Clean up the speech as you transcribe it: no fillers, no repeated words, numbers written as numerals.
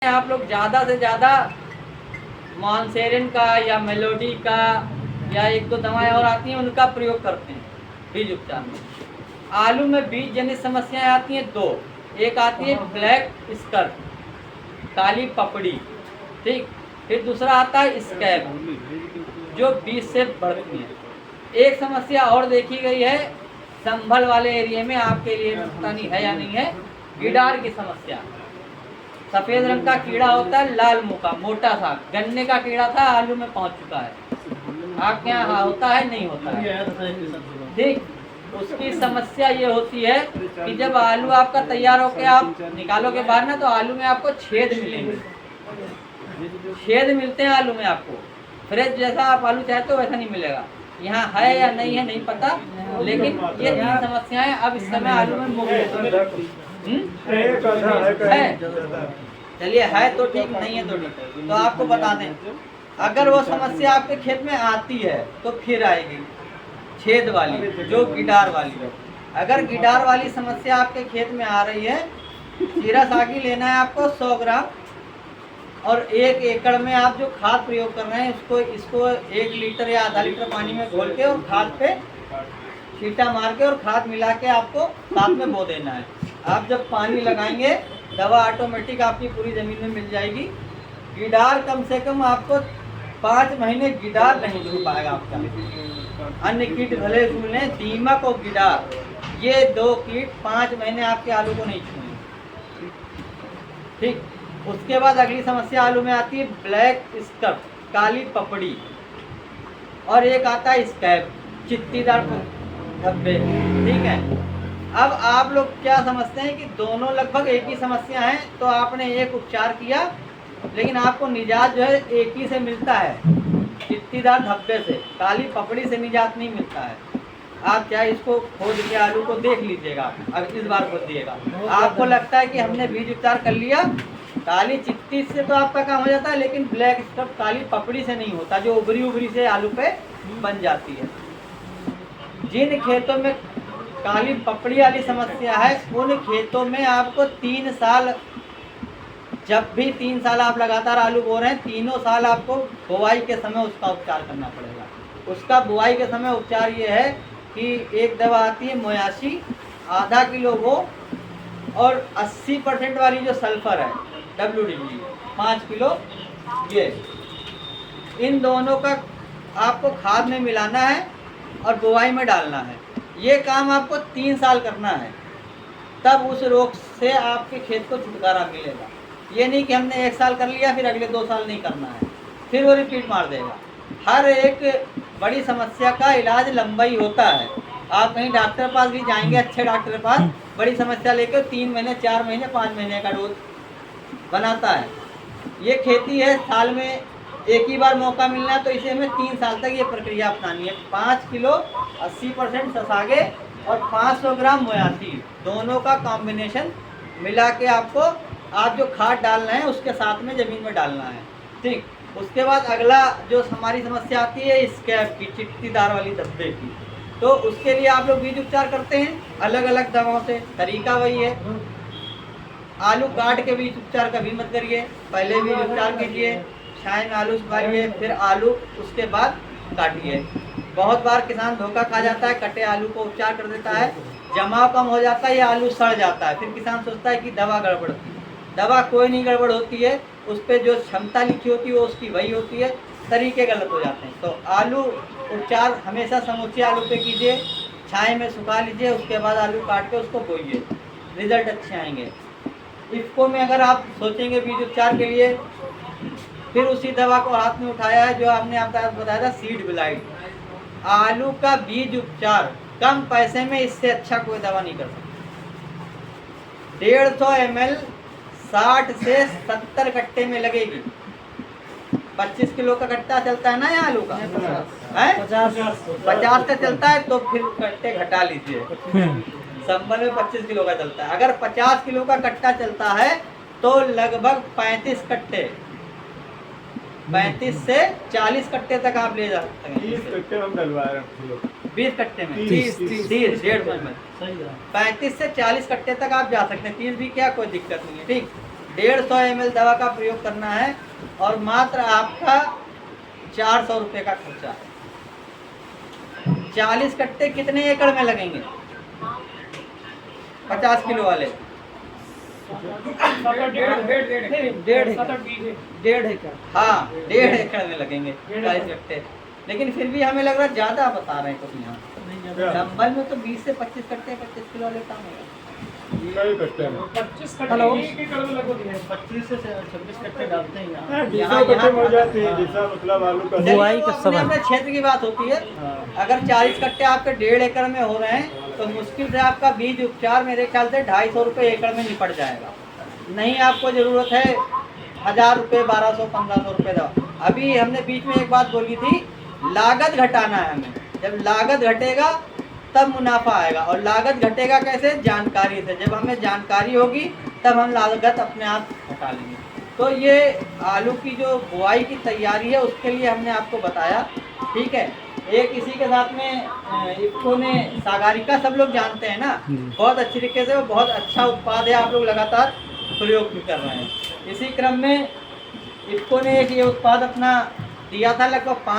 आप लोग ज़्यादा से ज़्यादा मॉन्सेरिन का या मेलोडी का या एक दो दवाएं और आती हैं उनका प्रयोग करते हैं बीज उपचार में। आलू में बीज जनित समस्याएं आती हैं दो। एक आती है ब्लैक स्कर्ट, काली पपड़ी, ठीक। फिर दूसरा आता है स्कैब जो बीज से बढ़ती है। एक समस्या और देखी गई है संभल वाले एरिया में, आपके लिए पता नहीं है या नहीं है, गिडार की समस्या। सफ़ेद रंग का कीड़ा होता है, लाल मुंह का, मोटा सा, गन्ने का कीड़ा था, आलू में पहुंच चुका है। आपके यहाँ होता है नहीं होता है, ठीक। उसकी समस्या ये होती है कि जब आलू आपका तैयार होकर आप निकालोगे बाहर ना, तो आलू में आपको छेद मिलेंगे, छेद मिलते हैं आलू में आपको। फ्रेश जैसा आप आलू चाहते हो वैसा नहीं मिलेगा। यहाँ है या नहीं है नहीं पता, लेकिन ये तीन समस्याएं अब इस समय आलू में मुख्य है। चलिए है तो ठीक, नहीं है तो ठीक। तो आपको बता दें, अगर वो समस्या आपके खेत में आती है तो फिर आएगी छेद वाली, जो गिडार वाली है। अगर गिडार वाली समस्या आपके खेत में आ रही है, जीरा सागी लेना है आपको 100 ग्राम, और 1 एकड़ में आप जो खाद प्रयोग कर रहे हैं इसको 1 लीटर या आधा लीटर पानी में घोल के और खाद पे छींटा मार के और खाद मिला के आपको साथ में बो देना है। आप जब पानी लगाएंगे दवा ऑटोमेटिक आपकी पूरी ज़मीन में मिल जाएगी। गिडार कम से कम आपको 5 महीने गिडार नहीं छू पाएगा आपका। अन्य कीट भले छू लें, दीमक और गिडार, ये 2 कीट 5 महीने आपके आलू को नहीं छूएंगे, ठीक। उसके बाद अगली समस्या आलू में आती है ब्लैक स्कर्ट, काली पपड़ी, और एक आता है स्कैब, चित्तीदार धब्बे, ठीक है। अब आप लोग क्या समझते हैं कि दोनों लगभग एक ही समस्या है, तो आपने एक उपचार किया, लेकिन आपको निजात जो है एक ही से मिलता है, चित्तीदार धब्बे से। काली पपड़ी से निजात नहीं मिलता है। आप चाहे इसको खोद के आलू को देख लीजिएगा, अब इस बार खोद दिएगा, आपको लगता है कि हमने बीज उपचार कर लिया, काली चित्ती से तो आपका काम हो जाता है, लेकिन ब्लैक स्कर्ट काली पपड़ी से नहीं होता, जो उभरी से आलू पे बन जाती है। जिन खेतों में काली पपड़ी वाली समस्या है, उन खेतों में आपको 3 साल, जब भी 3 साल आप लगातार आलू बो रहे हैं, तीनों साल आपको बुआई के समय उसका उपचार करना पड़ेगा। उसका बुआई के समय उपचार ये है कि एक दवा आती है मोयासी, आधा किलो वो, और 80% वाली जो सल्फर है WDG 5 किलो, ये इन दोनों का आपको खाद में मिलाना है और बुआई में डालना है। ये काम आपको 3 साल करना है, तब उस रोग से आपके खेत को छुटकारा मिलेगा। ये नहीं कि हमने 1 साल कर लिया फिर अगले 2 साल नहीं करना है, फिर वो रिपीट मार देगा। हर एक बड़ी समस्या का इलाज लंबा ही होता है। आप कहीं डॉक्टर पास भी जाएंगे, अच्छे डॉक्टर के पास, बड़ी समस्या लेकर 3 महीने 4 महीने 5 महीने का डोज बनाता है। ये खेती है, साल में एक ही बार मौका मिलना है, तो इसे हमें 3 साल तक ये प्रक्रिया अपनानी है। 5 किलो 80% ससागे और 500 ग्राम मोयासी, दोनों का कॉम्बिनेशन मिला के आपको आप जो खाद डालना है उसके साथ में ज़मीन में डालना है, ठीक। उसके बाद अगला जो हमारी समस्या आती है स्कैब की, चित्तीदार वाली धब्बे की, तो उसके लिए आप लोग बीज उपचार करते हैं अलग अलग दवाओं से। तरीका वही है, आलू काट के बीज उपचार कभी मत करिए, पहले बीज उपचार कीजिए, छाए में आलू सुखाइए, फिर आलू उसके बाद काटिए। बहुत बार किसान धोखा खा जाता है, कटे आलू को उपचार कर देता है, जमाव कम हो जाता है या आलू सड़ जाता है, फिर किसान सोचता है कि दवा गड़बड़ थी। दवा कोई नहीं गड़बड़ होती है, उस पर जो क्षमता लिखी होती है वो उसकी वही होती है, तरीके गलत हो जाते हैं। तो आलू उपचार हमेशा समूचे आलू पे कीजिए, छाए में सुखा लीजिए, उसके बाद आलू काट के उसको बोइए, रिजल्ट अच्छे आएंगे। इफ़को में अगर आप सोचेंगे बीज उपचार के लिए, फिर उसी दवा को हाथ में उठाया है जो आपने आपको बताया था, सीड ब्लाइट। आलू का बीज उपचार कम पैसे में इससे अच्छा कोई दवा नहीं कर सकती। 150 ml 60 से 70 कट्टे में लगेगी। 25 किलो का कट्टा चलता है ना यहाँ आलू का, है 50 का चलता है, तो फिर कट्टे घटा लीजिए। संबल में 25 किलो का चलता है। अगर 50 किलो का कट्टा चलता है तो लगभग 35 कट्टे, 35 से 40 कट्टे तक आप ले जा सकते हैं। 30 कट्टे हम डलवा रहे हैं, 20 कट्टे में 30 150 में 35 से 40 कट्टे तक आप जा सकते हैं। 30 भी क्या कोई दिक्कत नहीं है, ठीक। 150 ml दवा का प्रयोग करना है और मात्र आपका 400 रुपये का खर्चा है। 40 कट्टे कितने एकड़ में लगेंगे? 50 किलो वाले 1.5 एकड़। हाँ, 1.5 एकड़ में लगेंगे 40 कट्टे। लेकिन फिर भी हमें लग रहा है ज़्यादा बता रहे हैं कुछ यहाँ। डंबल में तो 20 से 25 कट्टे 25 किलो वाले काम होगा। नहीं करते हैं। 25 हेलो। 25 से 26 कट्टे डालते हैं यहाँ। यहाँ- कट्टे यहाँ- हो जाते हैं, जैसा मतलब आलू का। चलिए, वो अपने क्षेत्र की बात होती है। हाँ। अगर 40 कट्टे आपके 1.5 एकड़ में हो रहे हैं तो मुश्किल से आपका बीज उपचार मेरे ख्याल से 250 रुपये एकड़ में निपट जाएगा। नहीं आपको ज़रूरत है 1000 रुपये 1200 1500 रुपये दवा। अभी हमने बीच में एक बात बोली थी, लागत घटाना है हमें। जब लागत घटेगा तब मुनाफा आएगा, और लागत घटेगा कैसे? जानकारी से। जब हमें जानकारी होगी तब हम लागत अपने आप घटा लेंगे। तो ये आलू की जो बुआई की तैयारी है उसके लिए हमने आपको बताया, ठीक है। एक इसी के साथ में इफ्को ने सागारिका सब लोग जानते हैं ना, बहुत अच्छी तरीके से, वो बहुत अच्छा उत्पाद है, आप लोग लगातार प्रयोग भी कर रहे हैं। इसी क्रम में इफ्को ने एक ये उत्पाद अपना दिया था लगभग 5